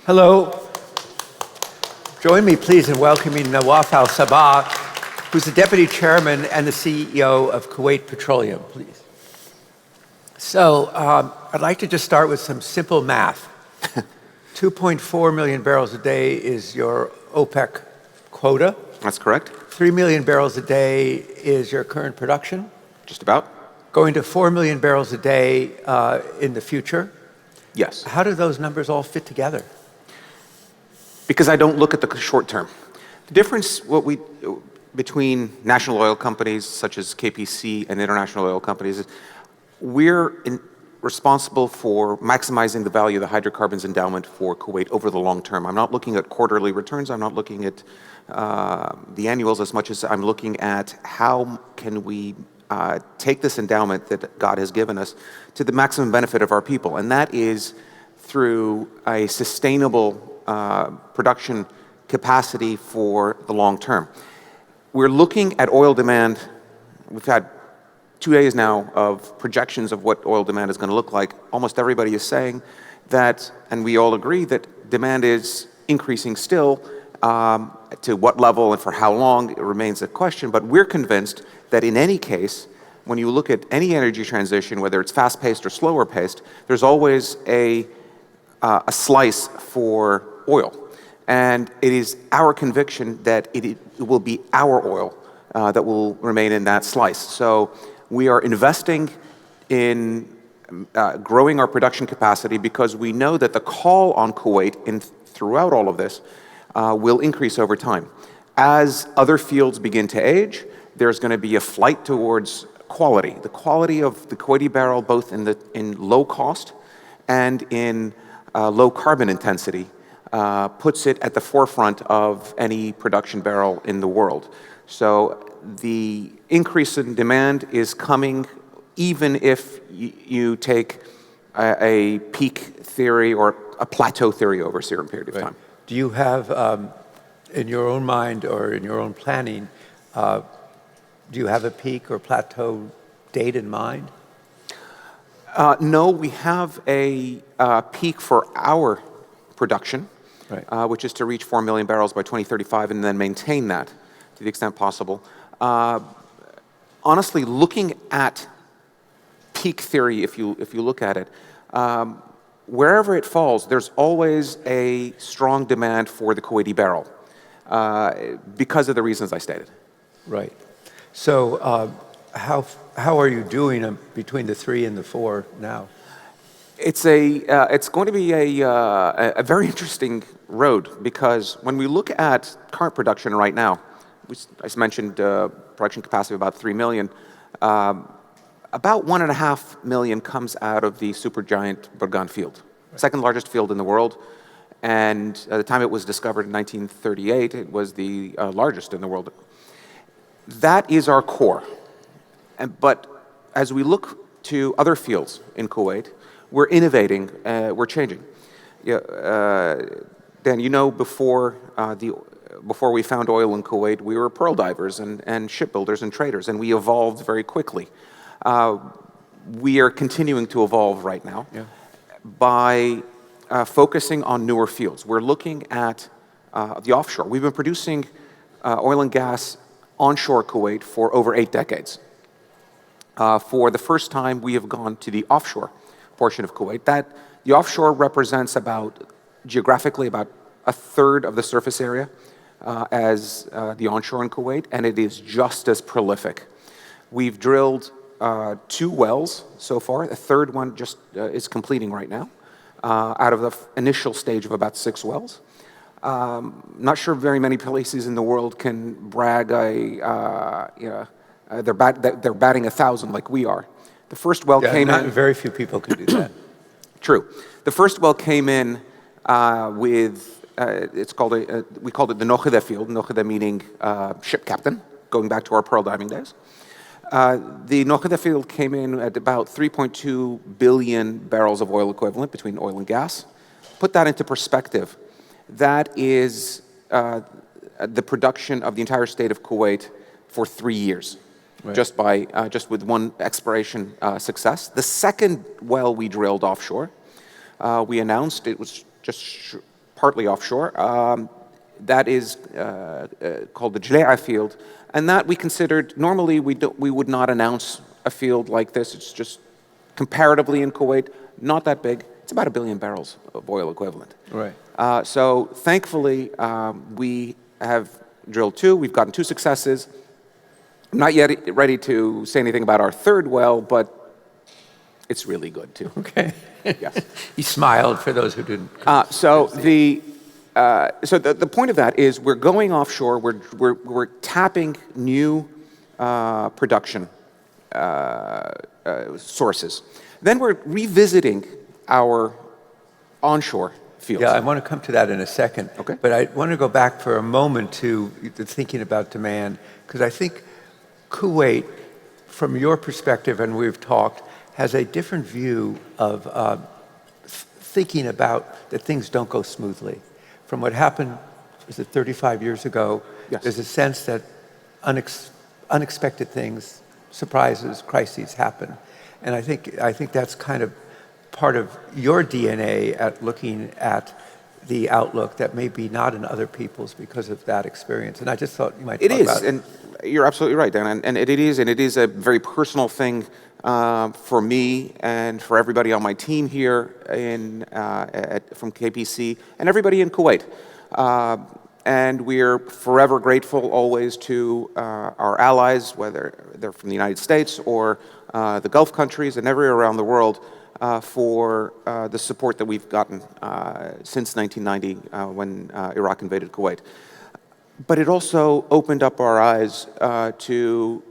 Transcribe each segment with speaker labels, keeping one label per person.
Speaker 1: Hello. Join me, please, in welcoming Nawaf al-Sabah, who's the Deputy Chairman and the CEO of Kuwait Petroleum, please. So I'd like to just start with some simple math. 2.4 million barrels a day is your OPEC quota.
Speaker 2: That's correct.
Speaker 1: 3 million barrels a day is your current production.
Speaker 2: Just about.
Speaker 1: Going to 4 million barrels a day in the future.
Speaker 2: Yes.
Speaker 1: How do those numbers all fit together?
Speaker 2: Because I don't look at the short term. The difference between national oil companies such as KPC and international oil companies is we're responsible for maximizing the value of the hydrocarbons endowment for Kuwait over the long term. I'm not looking at quarterly returns. I'm not looking at the annuals as much as I'm looking at how can we take this endowment that God has given us to the maximum benefit of our people. And that is through a sustainable production capacity for the long term. We're looking at oil demand. We've had 2 days now of projections of what oil demand is going to look like. Almost everybody is saying that, and we all agree that demand is increasing still. To what level and for how long, it remains a question. But we're convinced that in any case, when you look at any energy transition, whether it's fast-paced or slower-paced, there's always a slice for oil. And it is our conviction that it will be our oil that will remain in that slice. So we are investing in growing our production capacity because we know that the call on Kuwait throughout all of this will increase over time. As other fields begin to age, there's going to be a flight towards quality. The quality of the Kuwaiti barrel, both in low cost and in low carbon intensity, puts it at the forefront of any production barrel in the world. So the increase in demand is coming even if you take a peak theory or a plateau theory over a certain period of time.
Speaker 1: Do you have, in your own mind or in your own planning, do you have a peak or plateau date in mind?
Speaker 2: No, we have a peak for our production, which is to reach 4 million barrels by 2035 and then maintain that to the extent possible. Honestly, looking at peak theory, if you look at it, wherever it falls, there's always a strong demand for the Kuwaiti barrel because of the reasons I stated.
Speaker 1: Right. So how are you doing between the 3 and the 4 now?
Speaker 2: It's going to be a very interesting road because when we look at current production right now, I mentioned production capacity of about 3 million. About 1.5 million comes out of the supergiant Burgan field, second largest field in the world. And at the time it was discovered in 1938, it was the largest in the world. That is our core. But as we look to other fields in Kuwait, we're innovating, we're changing. Dan, you know, before we found oil in Kuwait, we were pearl divers and shipbuilders and traders, and we evolved very quickly. We are continuing to evolve right now by focusing on newer fields. We're looking at the offshore. We've been producing oil and gas onshore Kuwait for over 8 decades. For the first time, we have gone to the offshore portion of Kuwait. The offshore represents geographically about 1/3 of the surface area as the onshore in Kuwait, and it is just as prolific. We've drilled 2 wells so far. A 3rd one just is completing right now out of the initial stage of about 6 wells. Not sure very many places in the world can brag they're batting 1,000 like we are. The first well came in.
Speaker 1: Very few people can do that.
Speaker 2: True. The first well came in with we called it the Nokhida field. Nokhida meaning ship captain, going back to our pearl diving days. The Nokhida field came in at about 3.2 billion barrels of oil equivalent between oil and gas. Put that into perspective. That is the production of the entire state of Kuwait for 3 years. Right. Just with one exploration success. The second well we drilled offshore, we announced it was just partly offshore. That is called the Jalea field, and that we considered, normally we would not announce a field like this. It's just comparatively in Kuwait, not that big. It's about 1 billion barrels of oil equivalent.
Speaker 1: Right.
Speaker 2: So thankfully, we have drilled 2. We've gotten 2 successes. I'm not yet ready to say anything about our 3rd well, but it's really good too.
Speaker 1: Okay.
Speaker 2: Yes.
Speaker 1: He smiled for those who didn't.
Speaker 2: So the point of that is we're going offshore. We're tapping new production sources. Then we're revisiting our onshore fields.
Speaker 1: Yeah, I want to come to that in a second.
Speaker 2: Okay.
Speaker 1: But I want to go back for a moment to the thinking about demand, because I think Kuwait, from your perspective, and we've talked, has a different view of thinking about that things don't go smoothly. From what happened, was it 35 years ago?
Speaker 2: Yes.
Speaker 1: There's a sense that unexpected things, surprises, crises happen. And I think that's kind of part of your DNA at looking at the outlook that may be not in other people's because of that experience. And I just thought you might talk about it.
Speaker 2: And you're absolutely right, Dan. And it is a very personal thing for me and for everybody on my team here from KPC and everybody in Kuwait. And we're forever grateful always to our allies, whether they're from the United States or the Gulf countries and everywhere around the world, for the support that we've gotten since 1990 when Iraq invaded Kuwait. But it also opened up our eyes to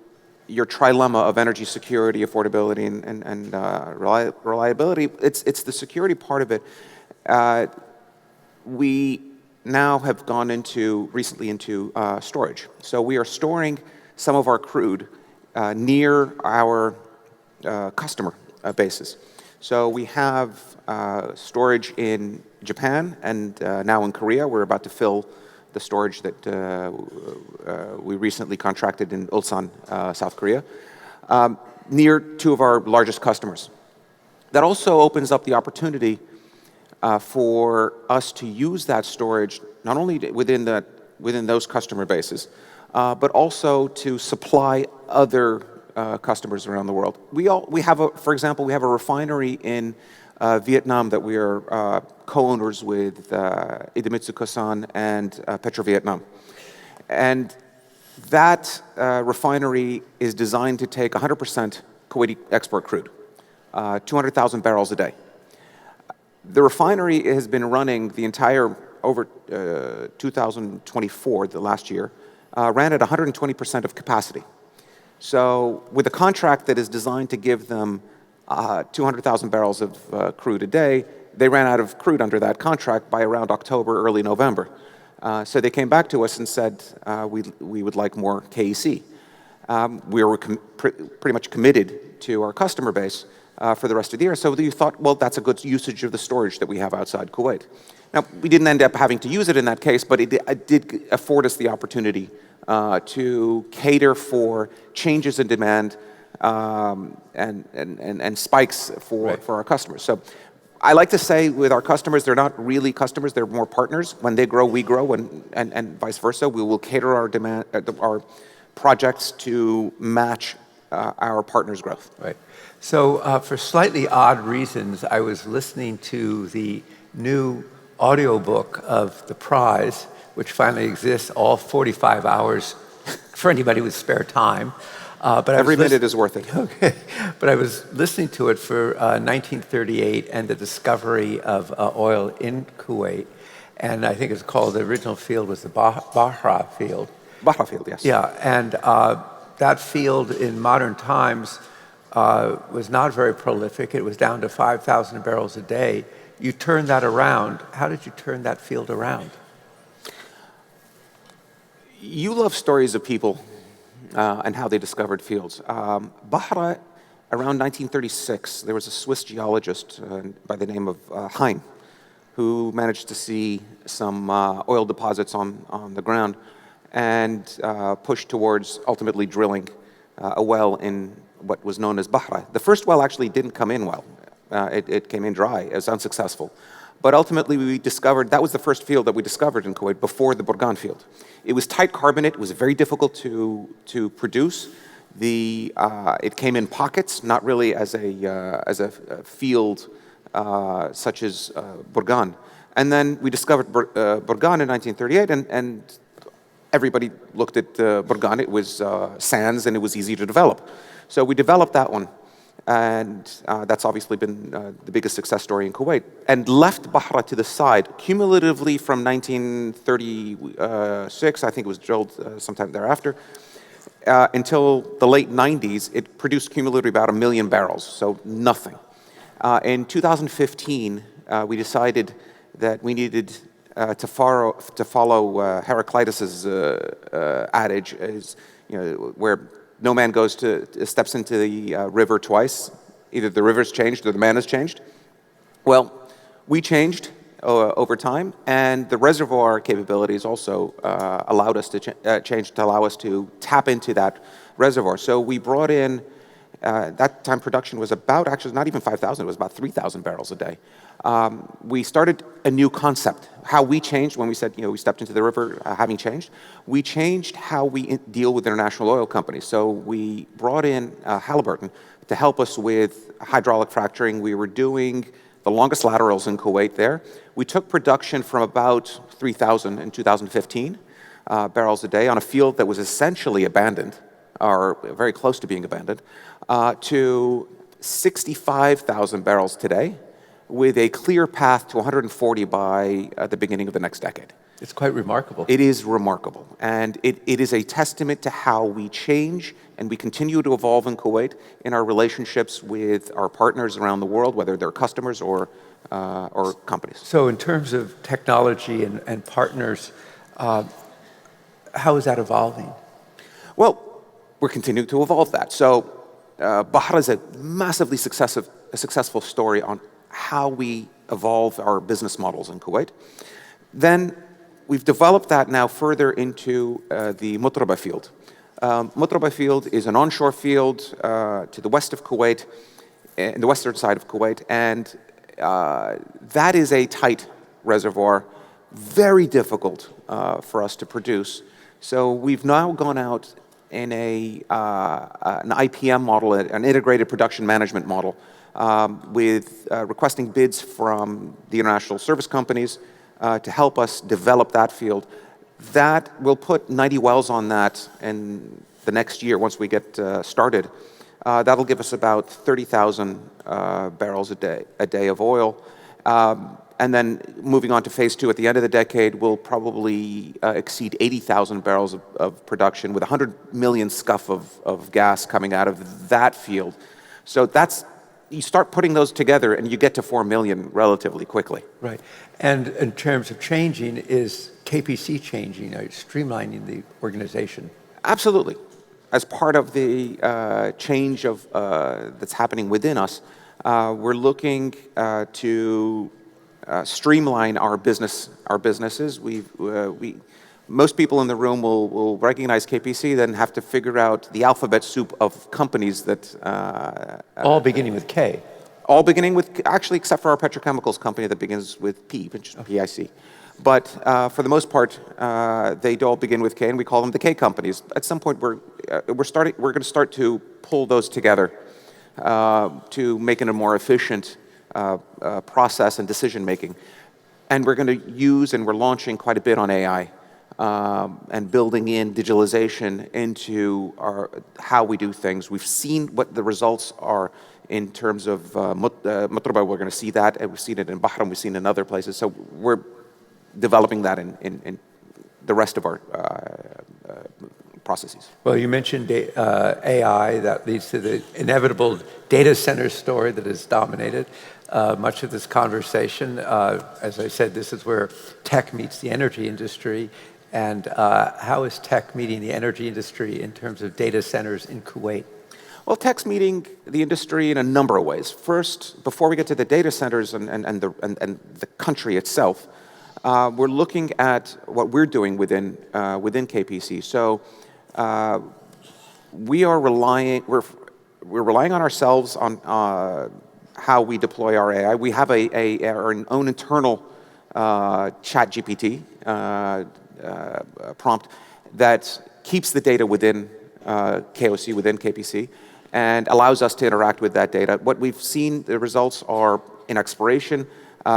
Speaker 2: your trilemma of energy security, affordability, and reliability. It's the security part of it. We now have gone recently into storage. So we are storing some of our crude near our customer bases. So we have storage in Japan and now in Korea. We're about to fill the storage that we recently contracted in Ulsan, South Korea, near 2 of our largest customers. That also opens up the opportunity for us to use that storage not only within those customer bases, but also to supply other customers around the world. For example, we have a refinery in Vietnam that we are co-owners with Idemitsu Kosan and PetroVietnam. And that refinery is designed to take 100% Kuwaiti export crude, 200,000 barrels a day. The refinery has been running the entire, over 2024, the last year, ran at 120% of capacity. So with a contract that is designed to give them 200,000 barrels of crude a day, they ran out of crude under that contract by around October, early November. So they came back to us and said, we would like more KEC. We were pretty much committed to our customer base for the rest of the year. So you thought, well, that's a good usage of the storage that we have outside Kuwait. Now, we didn't end up having to use it in that case, but it did afford us the opportunity to cater for changes in demand and spikes for our customers. So I like to say with our customers, they're not really customers, they're more partners. When they grow, we grow, and vice versa. We will cater our demand, our projects to match our partners' growth.
Speaker 1: Right. So for slightly odd reasons, I was listening to the new audiobook of The Prize, which finally exists, all 45 hours for anybody with spare time. But
Speaker 2: every minute is worth it.
Speaker 1: Okay. But I was listening to it for 1938 and the discovery of oil in Kuwait. And I think it's called, the original field was the Bahra field.
Speaker 2: Bahra field, yes.
Speaker 1: Yeah, and that field in modern times was not very prolific. It was down to 5,000 barrels a day. You turned that around. How did you turn that field around?
Speaker 2: You love stories of people and how they discovered fields. Bahra, around 1936, there was a Swiss geologist by the name of Hein, who managed to see some oil deposits on the ground and pushed towards ultimately drilling a well in what was known as Bahra. The first well actually didn't come in well. It came in dry. It was unsuccessful. But ultimately, we discovered that was the first field that we discovered in Kuwait before the Burgan field. It was tight carbonate. It was very difficult to produce. It came in pockets, not really as a field such as Burgan. And then we discovered Burgan in 1938, and everybody looked at Burgan. It was sands, and it was easy to develop. So we developed that one. And that's obviously been the biggest success story in Kuwait. And left Bahra to the side, cumulatively from 1936, I think it was drilled sometime thereafter, until the late 90s, it produced cumulatively about 1 million barrels, so nothing. In 2015, we decided that we needed to follow Heraclitus's adage, where no man steps into the river twice. Either the river's changed or the man has changed. Well, we changed over time, and the reservoir capabilities also allowed us to change to allow us to tap into that reservoir. So we brought in, that time production was about, actually not even 5,000, it was about 3,000 barrels a day. We started a new concept. How we changed when we said, we stepped into the river, having changed. We changed how we deal with international oil companies. So we brought in Halliburton to help us with hydraulic fracturing. We were doing the longest laterals in Kuwait there. We took production from about 3,000 in 2015 barrels a day on a field that was essentially abandoned, or very close to being abandoned, to 65,000 barrels today, with a clear path to 140 by the beginning of the next decade.
Speaker 1: It's quite remarkable.
Speaker 2: It is remarkable. And it is a testament to how we change and we continue to evolve in Kuwait in our relationships with our partners around the world, whether they're customers or companies.
Speaker 1: So in terms of technology and partners, how is that evolving?
Speaker 2: Well, we're continuing to evolve that. So Bahra is a massively successful story on how we evolve our business models in Kuwait. Then we've developed that now further into the Mutraba field. Mutraba field is an onshore field to the west of Kuwait, in the western side of Kuwait, and that is a tight reservoir, very difficult for us to produce. So we've now gone out in an IPM model, an integrated production management model, with requesting bids from the international service companies to help us develop that field. That will put 90 wells on that in the next year once we get started. That'll give us about 30,000 barrels a day of oil. And then moving on to phase 2 at the end of the decade, we'll probably exceed 80,000 barrels of production with 100 million scuff of gas coming out of that field. So you start putting those together and you get to 4 million relatively quickly.
Speaker 1: Right. And in terms of changing, is KPC changing, streamlining the organization?
Speaker 2: Absolutely. As part of the change that's happening within us, we're looking to streamline our businesses. Most people in the room will recognize KPC, then have to figure out the alphabet soup of companies that...
Speaker 1: all beginning with K.
Speaker 2: All beginning with, actually, except for our petrochemicals company that begins with P, which is PIC. But for the most part, they all begin with K, and we call them the K companies. At some point, we're going to start to pull those together to make it a more efficient process and decision making. And we're going to use, and we're launching quite a bit on AI. And building in digitalization into how we do things. We've seen what the results are in terms of Mutraba. We're going to see that, and we've seen it in Bahrain, we've seen it in other places. So we're developing that in the rest of our processes.
Speaker 1: Well, you mentioned AI. That leads to the inevitable data center story that has dominated much of this conversation. As I said, this is where tech meets the energy industry. And how is tech meeting the energy industry in terms of data centers in Kuwait?
Speaker 2: Well, tech's meeting the industry in a number of ways. First, before we get to the data centers and the country itself, we're looking at what we're doing within KPC. So we're relying on ourselves on how we deploy our AI. We have our own internal chat GPT prompt that keeps the data within KOC, within KPC, and allows us to interact with that data. What we've seen, the results are in exploration.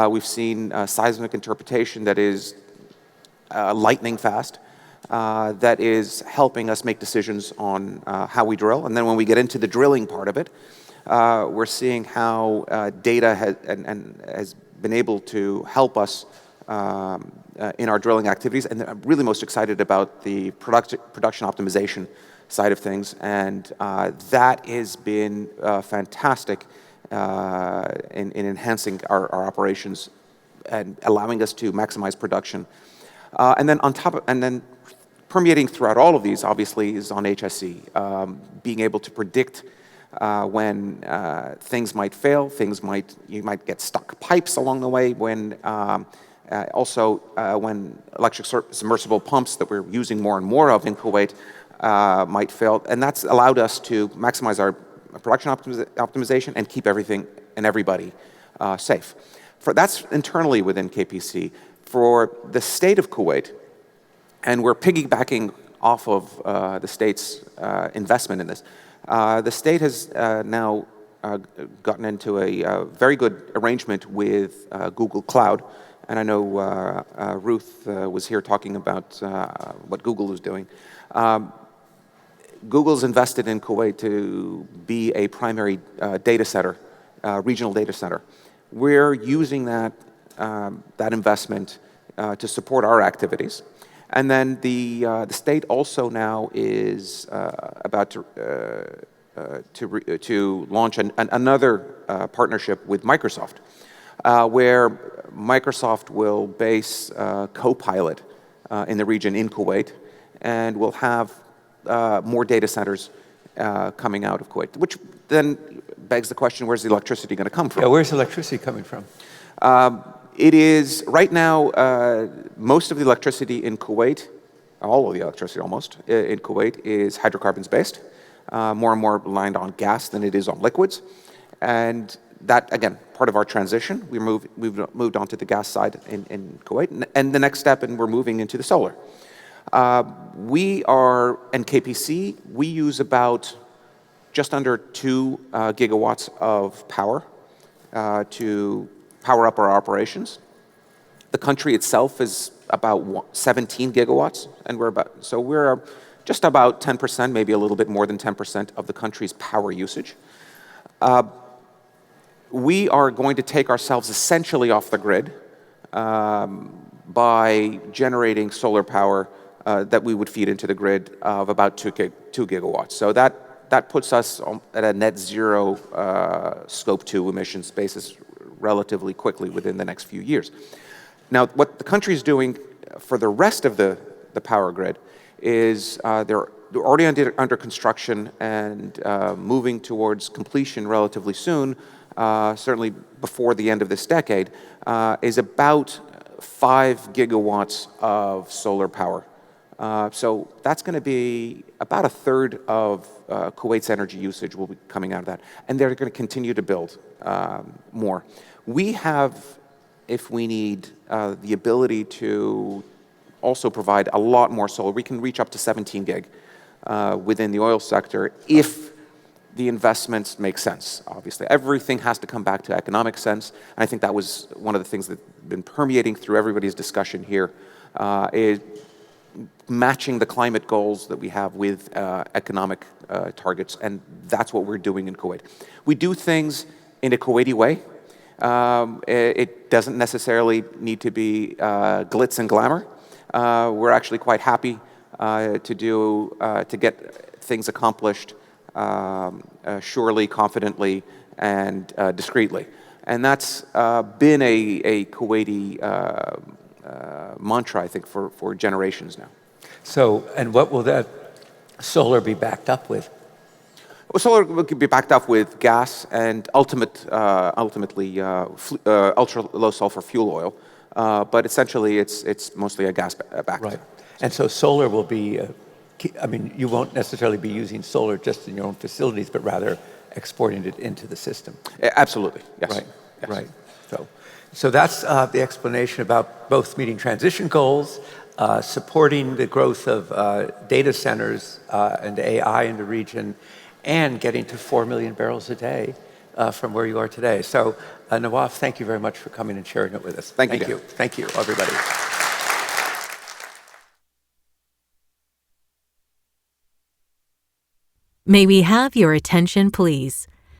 Speaker 2: We've seen seismic interpretation that is lightning fast, that is helping us make decisions on how we drill. And then when we get into the drilling part of it, we're seeing how data has been able to help us in our drilling activities. And I'm really most excited about the production optimization side of things. And that has been fantastic in enhancing our operations and allowing us to maximize production. And then permeating throughout all of these, obviously, is on HSE. Being able to predict when things might fail, you might get stuck pipes along the way, when when electric submersible pumps that we're using more and more of in Kuwait might fail. And that's allowed us to maximize our production optimization and keep everything and everybody safe. That's internally within KPC. For the state of Kuwait, and we're piggybacking off of the state's investment in this, the state has now gotten into a very good arrangement with Google Cloud. And I know Ruth was here talking about what Google is doing. Google's invested in Kuwait to be a primary data center, regional data center. We're using that investment to support our activities. And then the state also now is about to launch another partnership with Microsoft, where Microsoft will base Copilot in the region in Kuwait, and will have more data centers coming out of Kuwait, which then begs the question, where's the electricity going to come from?
Speaker 1: Yeah, where's the electricity coming from?
Speaker 2: It is, right now, most of the electricity in Kuwait, all of the electricity almost, in Kuwait is hydrocarbons based, more and more reliant on gas than it is on liquids. And that, again, part of our transition, we've moved on to the gas side in Kuwait. And the next step, and we're moving into the solar. We are, in KPC, we use about just under 2 gigawatts of power to power up our operations. The country itself is about 17 gigawatts, and we're just about 10%, maybe a little bit more than 10% of the country's power usage. We are going to take ourselves essentially off the grid by generating solar power that we would feed into the grid of about 2 gigawatts. So that puts us at a net zero scope 2 emissions basis relatively quickly within the next few years. Now, what the country is doing for the rest of the power grid is they're already under construction and moving towards completion relatively soon, certainly before the end of this decade, is about 5 gigawatts of solar power. So that's going to be about a third of Kuwait's energy usage will be coming out of that. And they're going to continue to build more. We have, if we need, the ability to also provide a lot more solar. We can reach up to 17 gig within the oil sector if the investments make sense, obviously. Everything has to come back to economic sense. And I think that was one of the things that's been permeating through everybody's discussion here, is matching the climate goals that we have with economic targets. And that's what we're doing in Kuwait. We do things in a Kuwaiti way. It doesn't necessarily need to be glitz and glamour. We're actually quite happy to get things accomplished surely, confidently, and discreetly. And that's been a Kuwaiti mantra, I think, for generations now.
Speaker 1: So, and what will that solar be backed up with?
Speaker 2: Well, solar will be backed up with gas and ultimately ultra low sulfur fuel oil. But essentially, it's mostly a gas backed.
Speaker 1: Right. And so solar will be, I mean, you won't necessarily be using solar just in your own facilities, but rather exporting it into the system.
Speaker 2: Absolutely, yes.
Speaker 1: Right,
Speaker 2: Yes.
Speaker 1: right. So that's the explanation about both meeting transition goals, supporting the growth of data centers and AI in the region, and getting to 4 million barrels a day from where you are today. So, Nawaf, thank you very much for coming and sharing it with us.
Speaker 2: Thank you.
Speaker 1: Thank you, everybody.
Speaker 3: May we have your attention, please?